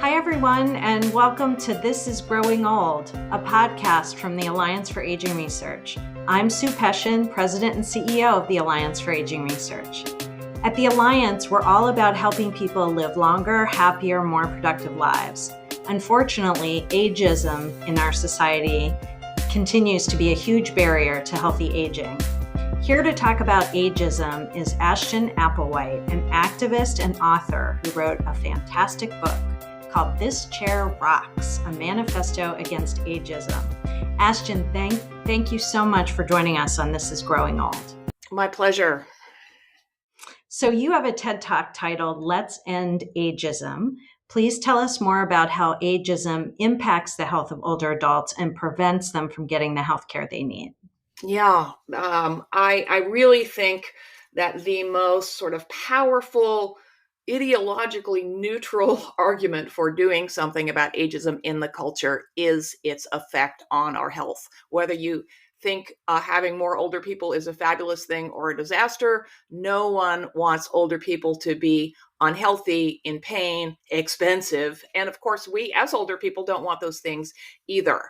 Hi, everyone, and welcome to This is Growing Old, a podcast from the Alliance for Aging Research. I'm Sue Peshin, President and CEO of the Alliance for Aging Research. At the Alliance, we're all about helping people live longer, happier, more productive lives. Unfortunately, ageism in our society continues to be a huge barrier to healthy aging. Here to talk about ageism is Ashton Applewhite, an activist and author who wrote a fantastic book called This Chair Rocks, a Manifesto Against Ageism. Ashton, thank you so much for joining us on This is Growing Old. My pleasure. So you have a TED Talk titled Let's End Ageism. Please tell us more about how ageism impacts the health of older adults and prevents them from getting the health care they need. Yeah, I really think that the most sort of powerful, ideologically neutral argument for doing something about ageism in the culture is its effect on our health. Whether you think having more older people is a fabulous thing or a disaster, no one wants older people to be unhealthy, in pain, expensive. And of course, we as older people don't want those things either.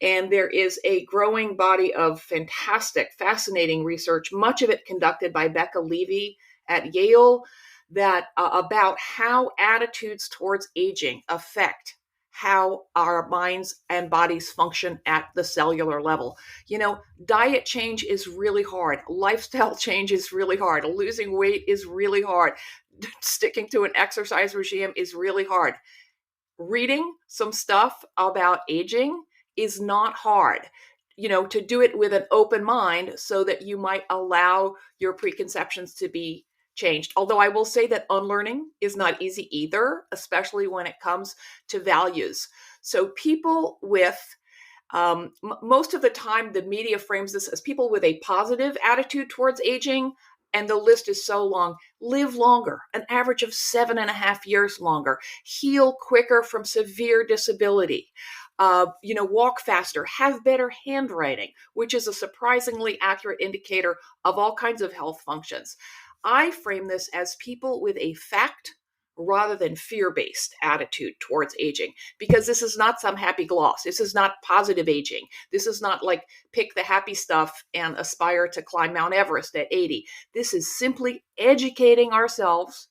And there is a growing body of fantastic, fascinating research, much of it conducted by Becca Levy at Yale, that about how attitudes towards aging affect how our minds and bodies function at the cellular level. You know, diet change is really hard. Lifestyle change is really hard. Losing weight is really hard. Sticking to an exercise regime is really hard. Reading some stuff about aging is not hard. You know, to do it with an open mind so that you might allow your preconceptions to be changed. Although I will say that unlearning is not easy either, especially when it comes to values. So people with, most of the time, the media frames this as people with a positive attitude towards aging, and the list is so long: live longer, an average of 7.5 years longer, heal quicker from severe disability, walk faster, have better handwriting, which is a surprisingly accurate indicator of all kinds of health functions. I frame this as people with a fact rather than fear-based attitude towards aging, because this is not some happy gloss. This is not positive aging. This is not like pick the happy stuff and aspire to climb Mount Everest at 80. This is simply educating ourselves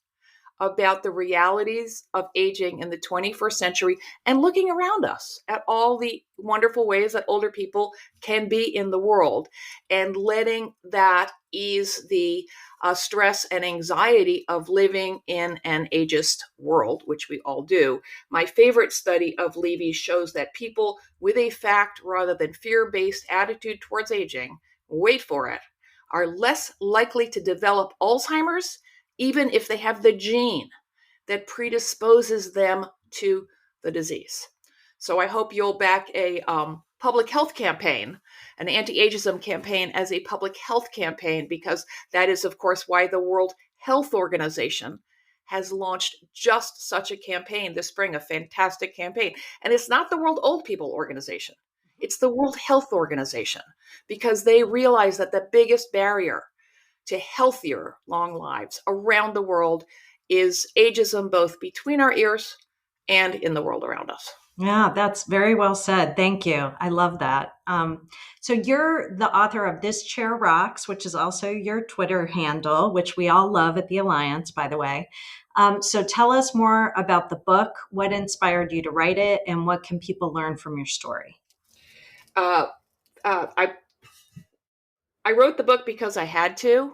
about the realities of aging in the 21st century and looking around us at all the wonderful ways that older people can be in the world, and letting that ease the stress and anxiety of living in an ageist world, which we all do. My favorite study of Levy shows that people with a fact rather than fear-based attitude towards aging, wait for it, are less likely to develop Alzheimer's, even if they have the gene that predisposes them to the disease. So I hope you'll back a public health campaign, an anti-ageism campaign, as a public health campaign, because that is, of course, why the World Health Organization has launched just such a campaign this spring, a fantastic campaign. And it's not the World Old People Organization. It's the World Health Organization, because they realize that the biggest barrier to healthier, long lives around the world is ageism, both between our ears and in the world around us. Yeah, that's very well said. Thank you. I love that. So you're the author of This Chair Rocks, which is also your Twitter handle, which we all love at the Alliance, by the way. So tell us more about the book, what inspired you to write it, and what can people learn from your story? I wrote the book because I had to.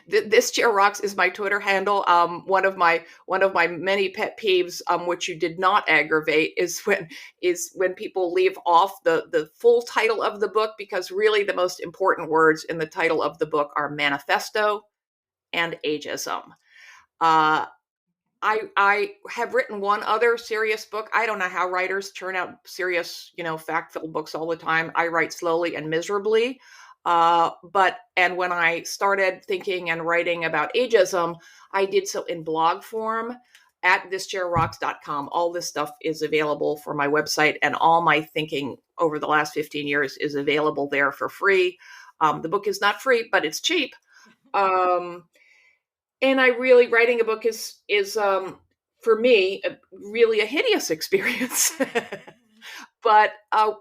This Chair Rocks is my Twitter handle. One of my many pet peeves, which you did not aggravate, is when people leave off the full title of the book, because really the most important words in the title of the book are manifesto and ageism. I have written one other serious book. I don't know how writers churn out serious, fact-filled books all the time. I write slowly and miserably. And when I started thinking and writing about ageism, I did so in blog form at thischairrocks.com. All this stuff is available for my website, and all my thinking over the last 15 years is available there for free. The book is not free, but it's cheap. And I really, writing a book is for me, really a hideous experience. But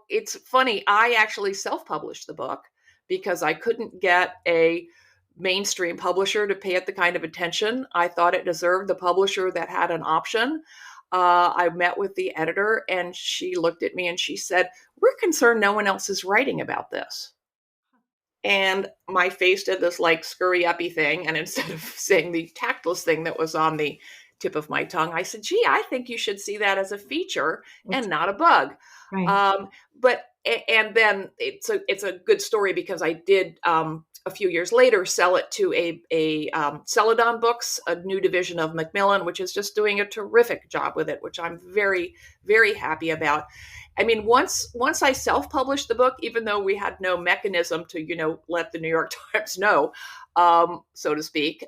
it's funny, I actually self-published the book because I couldn't get a mainstream publisher to pay it the kind of attention I thought it deserved, the publisher that had an option. I met with the editor and she looked at me and she said, "We're concerned no one else is writing about this." And my face did this like scurry uppy thing. And instead of saying the tactless thing that was on the tip of my tongue, I said, "Gee, I think you should see that as a feature and not a bug." Right. But and then it's a good story because I did a few years later sell it to a Celadon Books, a new division of Macmillan, which is just doing a terrific job with it, which I'm very, very happy about. I mean, once I self-published the book, even though we had no mechanism to, let the New York Times know, so to speak,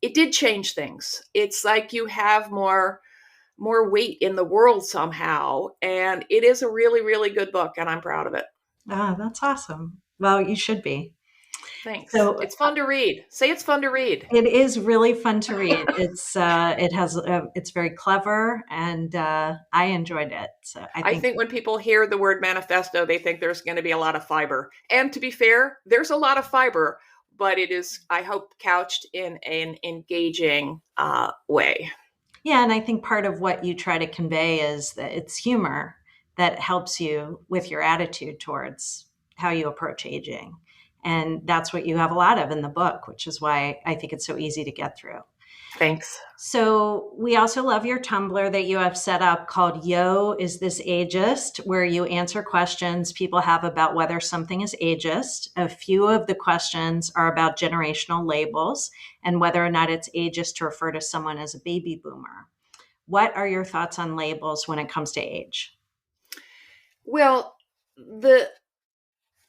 it did change things. It's like you have more weight in the world somehow, and it is a really, really good book, and I'm proud of it. Ah, that's awesome. Well, you should be. Thanks. So It's fun to read. Say it's fun to read. it is really fun to read. It's very clever, and I enjoyed it. So I I think think when people hear the word manifesto, they think there's going to be a lot of fiber. And to be fair, there's a lot of fiber, but it is, I hope, couched in an engaging way. yeah, and I think part of what you try to convey is that it's humor that helps you with your attitude towards how you approach aging. And that's what you have a lot of in the book, which is why I think it's so easy to get through. Thanks. So we also love your Tumblr that you have set up called Yo, Is This Ageist? Where you answer questions people have about whether something is ageist. A few of the questions are about generational labels and whether or not it's ageist to refer to someone as a baby boomer. What are your thoughts on labels when it comes to age? Well, the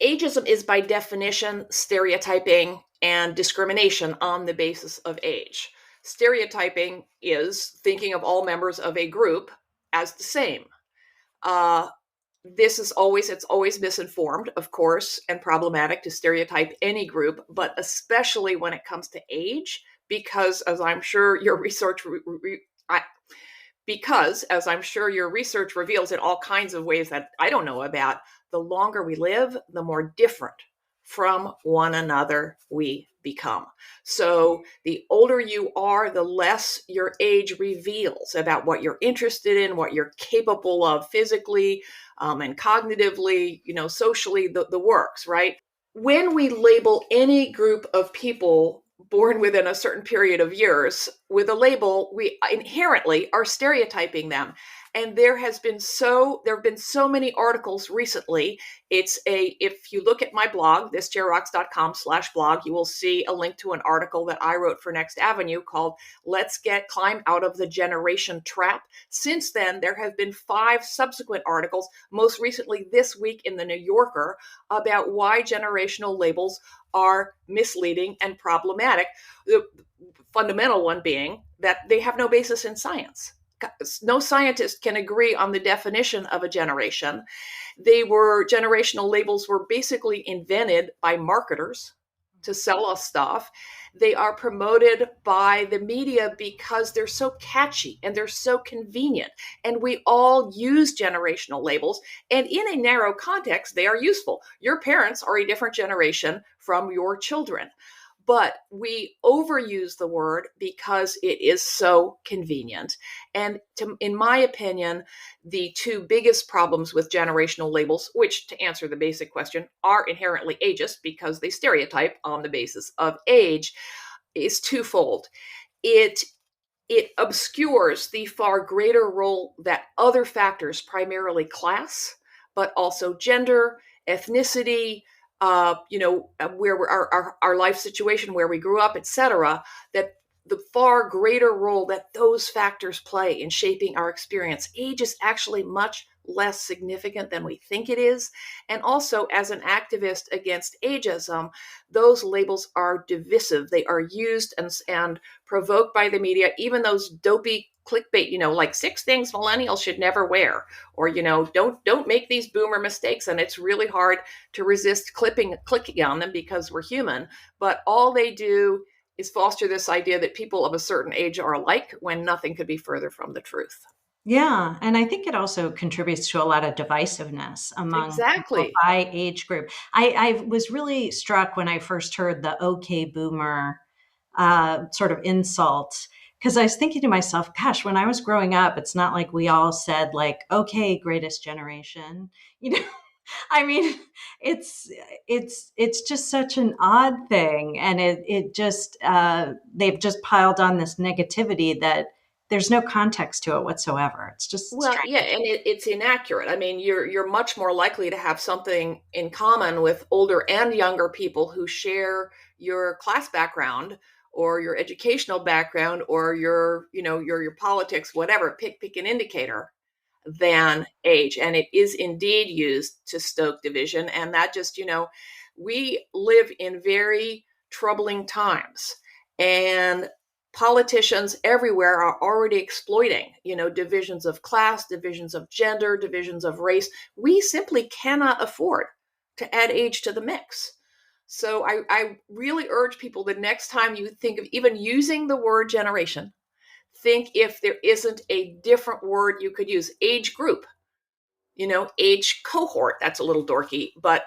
ageism is by definition stereotyping and discrimination on the basis of age. Stereotyping is thinking of all members of a group as the same. It's always misinformed, of course, and problematic to stereotype any group, but especially when it comes to age, because as I'm sure your research reveals in all kinds of ways that I don't know about, the longer we live, the more different from one another we become. So the older you are, the less your age reveals about what you're interested in, what you're capable of physically and cognitively, socially, the works, right? When we label any group of people born within a certain period of years with a label, we inherently are stereotyping them. And there have been so many articles recently. If you look at my blog, thischairrocks.com/blog, you will see a link to an article that I wrote for Next Avenue called "Let's Climb Out of the Generation Trap." Since then, there have been 5 subsequent articles, most recently this week in the New Yorker, about why generational labels are misleading and problematic. The fundamental one being that they have no basis in science. No scientist can agree on the definition of a generation. Generational labels were basically invented by marketers to sell us stuff. They are promoted by the media because they're so catchy and they're so convenient. And we all use generational labels. And in a narrow context, they are useful. Your parents are a different generation from your children. But we overuse the word because it is so convenient. And in my opinion, the 2 biggest problems with generational labels, which, to answer the basic question, are inherently ageist because they stereotype on the basis of age, is twofold. It obscures the far greater role that other factors, primarily class, but also gender, ethnicity, where our life situation, where we grew up, etc., that the far greater role that those factors play in shaping our experience. Age is actually much less significant than we think it is. And also, as an activist against ageism, those labels are divisive. They are used and provoked by the media, even those dopey clickbait, like 6 things millennials should never wear, or, don't make these boomer mistakes. And it's really hard to resist clicking on them because we're human. But all they do is foster this idea that people of a certain age are alike when nothing could be further from the truth. Yeah, and I think it also contributes to a lot of divisiveness among people Exactly. by age group. I was really struck when I first heard the "okay, boomer" sort of insult, because I was thinking to myself, "Gosh, when I was growing up, it's not like we all said like, okay, greatest generation." You know, I mean, it's it's just such an odd thing, and it just they've just piled on this negativity that there's no context to it whatsoever. It's just Well, yeah, strange. and it's inaccurate. I mean, you're much more likely to have something in common with older and younger people who share your class background or your educational background or your politics, whatever. Pick an indicator than age, and it is indeed used to stoke division. And that just we live in very troubling times, and politicians everywhere are already exploiting divisions of class, divisions of gender, divisions of race. We simply cannot afford to add age to the mix. So I really urge people, the next time you think of even using the word generation, think if there isn't a different word you could use. Age group, age cohort, that's a little dorky, but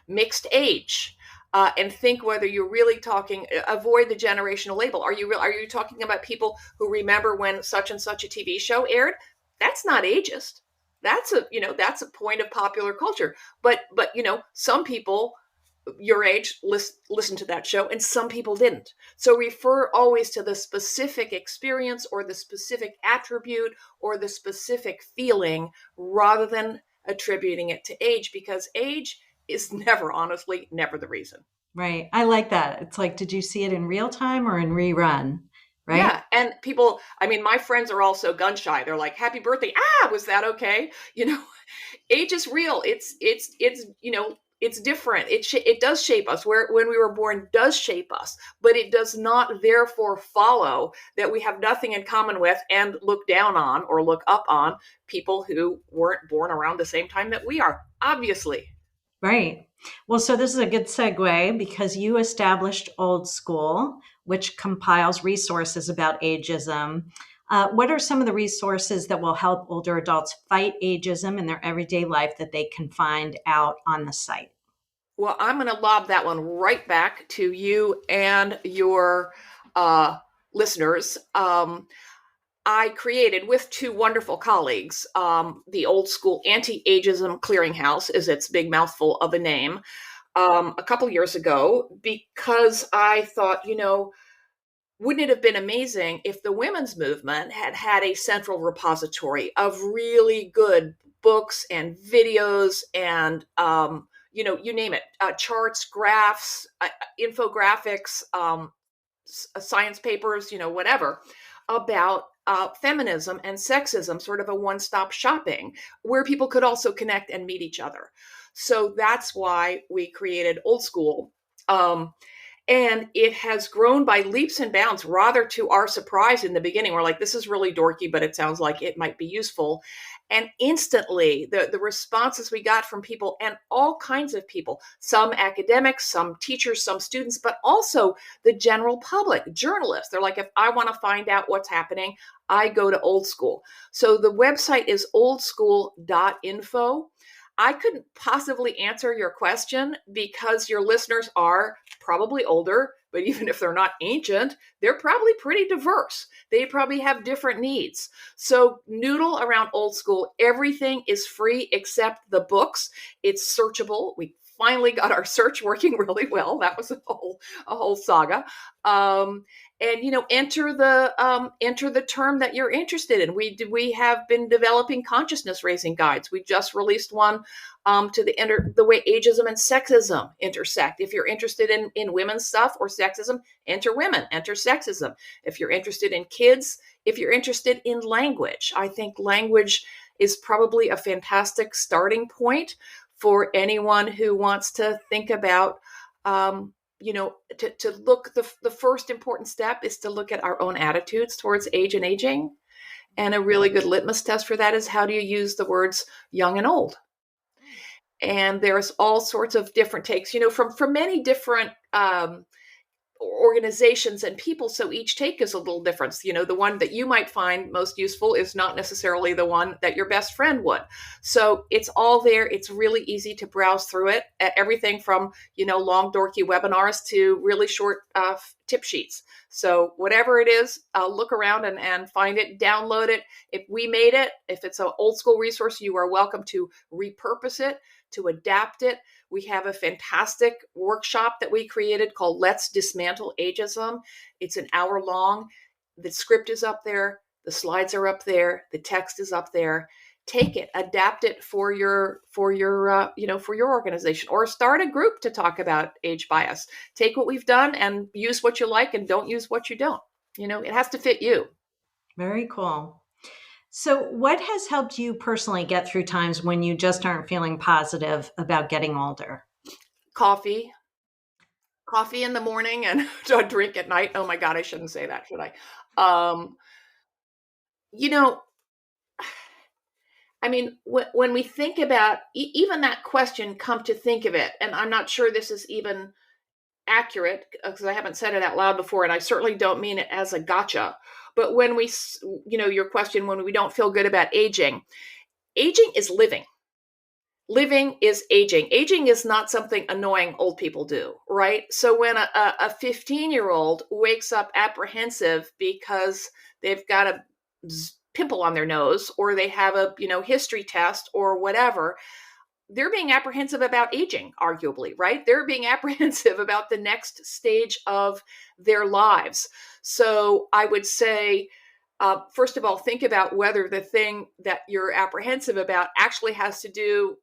mixed age. And think whether you're really talking. Avoid the generational label. Are you talking about people who remember when such and such a TV show aired? That's not ageist. That's a point of popular culture. But some people your age listen to that show, and some people didn't. So refer always to the specific experience or the specific attribute or the specific feeling rather than attributing it to age, because age is never, honestly, never the reason. Right. I like that. It's like, did you see it in real time or in rerun? Right? Yeah, and people, I mean, my friends are also gun shy. They're like, happy birthday. Was that okay? Age is real. It's different. It does shape us. Where when we were born does shape us, but it does not therefore follow that we have nothing in common with and look down on or look up on people who weren't born around the same time that we are. Obviously. Right. Well, so this is a good segue because you established Old School, which compiles resources about ageism. What are some of the resources that will help older adults fight ageism in their everyday life that they can find out on the site? Well, I'm going to lob that one right back to you and your uh, listeners. I created with two wonderful colleagues the Old School Anti-Ageism Clearinghouse, is its big mouthful of a name, a couple years ago, because I thought, wouldn't it have been amazing if the women's movement had had a central repository of really good books and videos and, you name it, charts, graphs, infographics, science papers, whatever, about feminism and sexism, sort of a one-stop shopping where people could also connect and meet each other. So that's why we created Old School. And it has grown by leaps and bounds, rather to our surprise. In the beginning, we're like, this is really dorky, but it sounds like it might be useful. And instantly, the responses we got from people, and all kinds of people, some academics, some teachers, some students, but also the general public, journalists. They're like, if I want to find out what's happening, I go to Old School. So the website is oldschool.info. I couldn't possibly answer your question because your listeners are probably older, but even if they're not ancient, they're probably pretty diverse. They probably have different needs. So noodle around Old School. Everything is free except the books. It's searchable. We finally got our search working really well. That was a whole saga. And enter the term that you're interested in. We have been developing consciousness raising guides. We just released one to the way ageism and sexism intersect. If you're interested in women's stuff or sexism, enter women, enter sexism. If you're interested in kids, if you're interested in language, I think language is probably a fantastic starting point for anyone who wants to think about to look. The first important step is to look at our own attitudes towards age and aging. And a really good litmus test for that is, how do you use the words young and old? And there's all sorts of different takes, from many different organizations and people, so each take is a little different. The one that you might find most useful is not necessarily the one that your best friend would. So it's all there. It's really easy to browse through it. Everything from long dorky webinars to really short tip sheets. So whatever it is, look around and find it, download it. If we made it, if it's an old school resource, you are welcome to repurpose it, to adapt it. We have a fantastic workshop that we created called Let's Dismantle Ageism. It's an hour long. The script is up there. The slides are up there. The text is up there. Take it, adapt it for your organization, or start a group to talk about age bias. Take what we've done and use what you like and don't use what you don't. It has to fit you. Very cool. So what has helped you personally get through times when you just aren't feeling positive about getting older? Coffee in the morning and a drink at night. Oh my God, I shouldn't say that, should I? I mean, when we think about even that question, come to think of it, and I'm not sure this is even accurate because I haven't said it out loud before, and I certainly don't mean it as a gotcha. But when we, your question, when we don't feel good about aging is living. Living is aging. Aging is not something annoying old people do, right? So when a 15-year-old wakes up apprehensive because they've got a pimple on their nose, or they have a history test or whatever, they're being apprehensive about aging, arguably, right? They're being apprehensive about the next stage of their lives. So I would say, first of all, think about whether the thing that you're apprehensive about actually has to do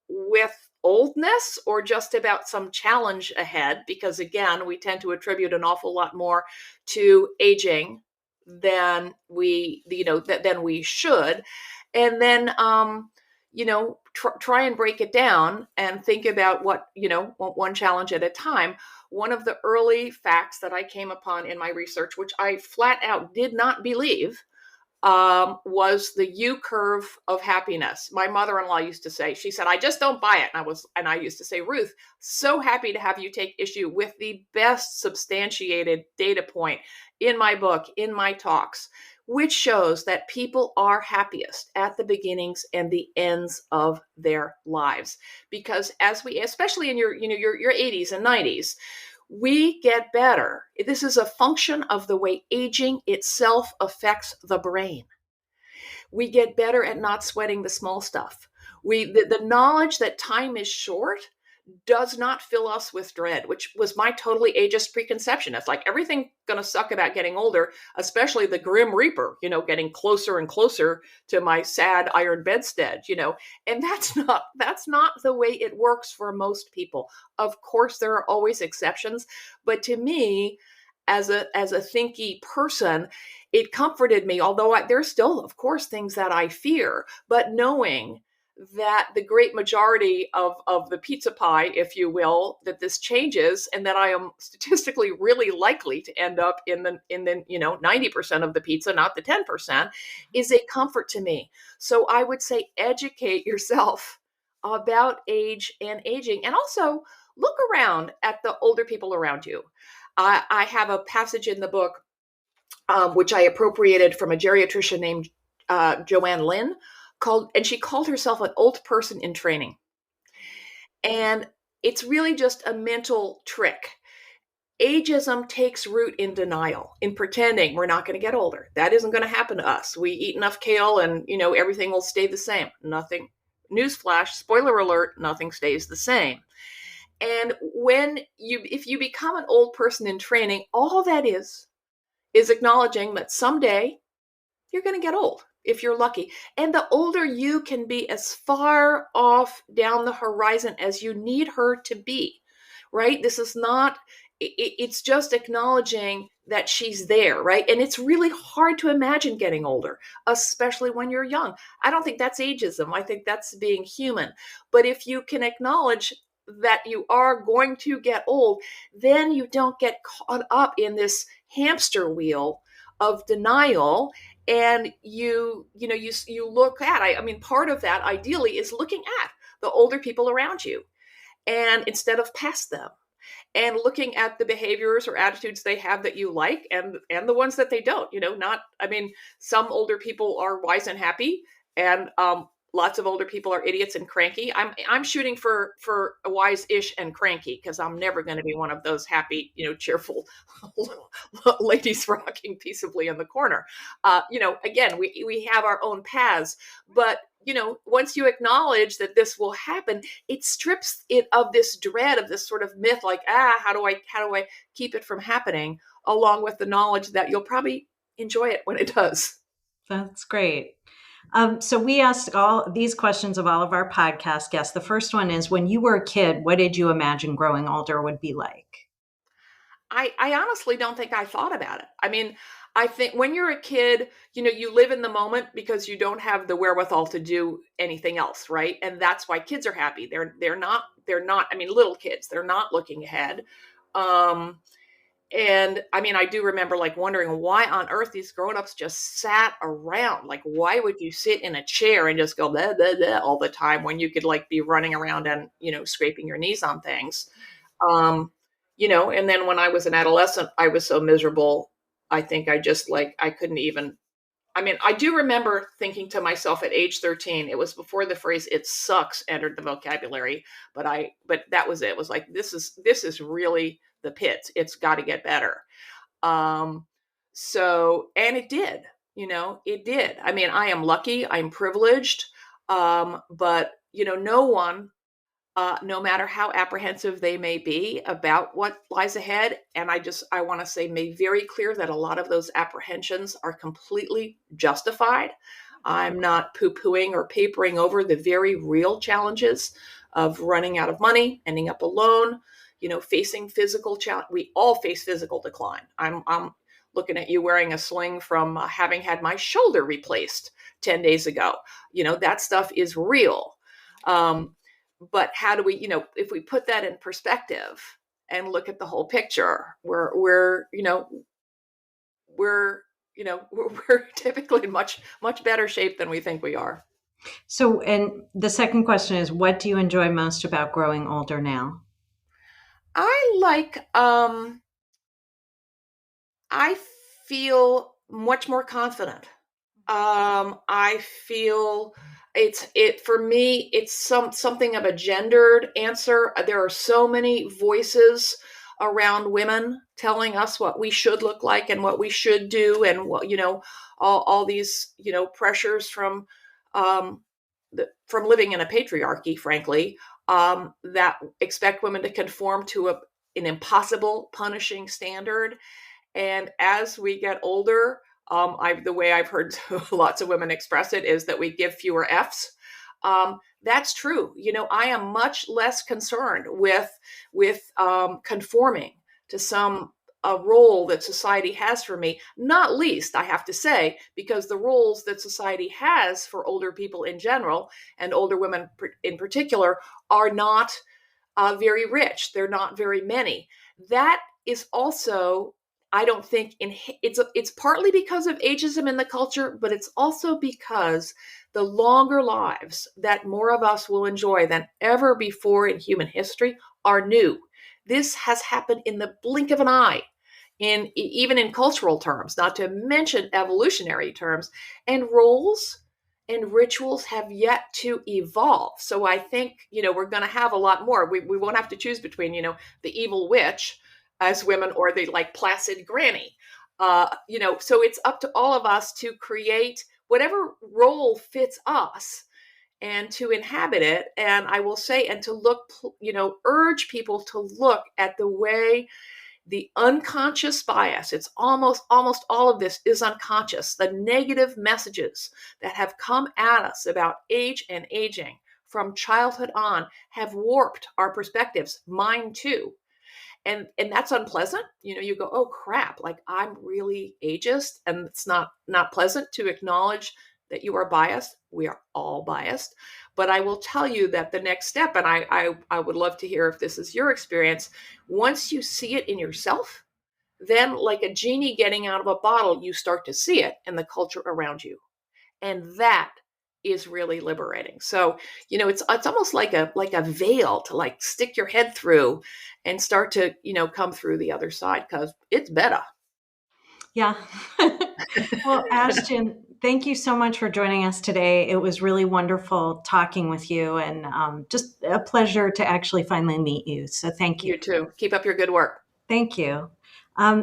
with oldness or just about some challenge ahead, because again, we tend to attribute an awful lot more to aging than we should. And then try and break it down and think about what one challenge at a time. One of the early facts that I came upon in my research, which I flat out did not believe, was the U curve of happiness. My mother-in-law used to say, she said, "I just don't buy it." And I used to say, "Ruth, so happy to have you take issue with the best substantiated data point in my book, in my talks, which shows that people are happiest at the beginnings and the ends of their lives." Because especially in your 80s and 90s, we get better. This is a function of the way aging itself affects the brain. We get better at not sweating the small stuff. The knowledge that time is short does not fill us with dread, which was my totally ageist preconception. It's like everything going to suck about getting older, especially the grim reaper, getting closer and closer to my sad iron bedstead, and that's not the way it works for most people. Of course, there are always exceptions, but to me, as a thinky person, it comforted me, although there's still, of course, things that I fear, but knowing that the great majority of the pizza pie, if you will, that this changes, and that I am statistically really likely to end up in the 90% of the pizza, not the 10%, is a comfort to me. So I would say educate yourself about age and aging, and also look around at the older people around you. I have a passage in the book, which I appropriated from a geriatrician named Joanne Lynn, and she called herself an old person in training. And it's really just a mental trick. Ageism takes root in denial, in pretending we're not going to get older. That isn't going to happen to us. We eat enough kale and, everything will stay the same. Nothing, newsflash, spoiler alert, nothing stays the same. And if you become an old person in training, all that is acknowledging that someday you're going to get old, if you're lucky. And the older you can be, as far off down the horizon as you need her to be, right? This is not, it's just acknowledging that she's there, right? And it's really hard to imagine getting older, especially when you're young. I don't think that's ageism. I think that's being human. But if you can acknowledge that you are going to get old, then you don't get caught up in this hamster wheel of denial. And you look at, I mean, part of that ideally is looking at the older people around you, and instead of past them. and looking at the behaviors or attitudes they have that you like, and the ones that they don't. Not, I mean, some older people are wise and happy, and lots of older people are idiots and cranky. I'm shooting for a wise-ish and cranky, because I'm never going to be one of those happy, cheerful ladies rocking peaceably in the corner. Again, we have our own paths, but once you acknowledge that this will happen, it strips it of this dread, of this sort of myth, like, how do I keep it from happening, along with the knowledge that you'll probably enjoy it when it does. That's great. So we asked all these questions of all of our podcast guests. The first one is, when you were a kid, what did you imagine growing older would be like? I honestly don't think I thought about it. I mean, I think when you're a kid, you live in the moment because you don't have the wherewithal to do anything else, right? And that's why kids are happy. They're not, I mean, little kids, they're not looking ahead. And I mean, I do remember like wondering why on earth these grown-ups just sat around. Like, why would you sit in a chair and just go blah, blah, blah all the time, when you could like be running around and, scraping your knees on things? Um, and then when I was an adolescent, I was so miserable. I think I just like, I couldn't even, I mean, I do remember thinking to myself at age 13, it was before the phrase "it sucks" entered the vocabulary, but that was it. It was like, this is really the pits. It's got to get better. Um, and it did. I mean, I am lucky, I'm privileged. But no one, no matter how apprehensive they may be about what lies ahead. And I want to say, make very clear that a lot of those apprehensions are completely justified. I'm not poo-pooing or papering over the very real challenges of running out of money, ending up alone, facing physical challenge. We all face physical decline. I'm looking at you wearing a sling from having had my shoulder replaced 10 days ago. That stuff is real. But how do we, if we put that in perspective and look at the whole picture, we're typically in much, much better shape than we think we are. So, and the second question is, what do you enjoy most about growing older now? I feel much more confident. I feel for me, it's something of a gendered answer. There are so many voices around women telling us what we should look like and what we should do, and what, all these, pressures from, from living in a patriarchy, frankly, that expect women to conform to an impossible, punishing standard. And as we get older, the way I've heard lots of women express it is that we give fewer Fs. That's true. I am much less concerned with conforming to some a role that society has for me. Not least, I have to say, because the roles that society has for older people in general, and older women in particular, are not very rich. They're not very many. That is also, I don't think, it's partly because of ageism in the culture, but it's also because the longer lives that more of us will enjoy than ever before in human history are new. This has happened in the blink of an eye, even in cultural terms, not to mention evolutionary terms, and roles and rituals have yet to evolve. So I think, we're going to have a lot more. We won't have to choose between, the evil witch as women or the like placid granny. So it's up to all of us to create whatever role fits us and to inhabit it. And I will say, and to look, urge people to look at the way the unconscious bias, it's almost all of this is unconscious. The negative messages that have come at us about age and aging from childhood on have warped our perspectives, mine too. And that's unpleasant. You go, oh crap, like I'm really ageist, and it's not pleasant to acknowledge that you are biased. We are all biased. But I will tell you that the next step, and I would love to hear if this is your experience, once you see it in yourself, then like a genie getting out of a bottle, you start to see it in the culture around you. And that is really liberating. So, it's almost like a veil to like stick your head through and start to, come through the other side, because it's better. Yeah. Well, Ashton, thank you so much for joining us today. It was really wonderful talking with you, and just a pleasure to actually finally meet you. So thank you. You too. Keep up your good work. Thank you.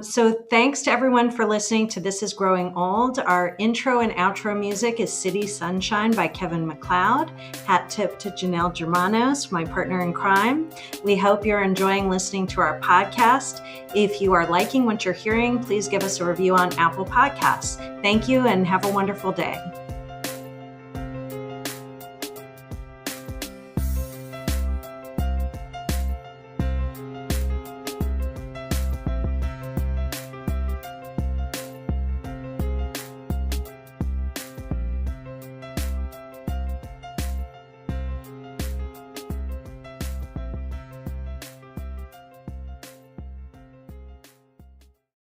So thanks to everyone for listening to This is Growing Old. Our intro and outro music is City Sunshine by Kevin MacLeod. Hat tip to Janelle Germanos, my partner in crime. We hope you're enjoying listening to our podcast. If you are liking what you're hearing, please give us a review on Apple Podcasts. Thank you and have a wonderful day.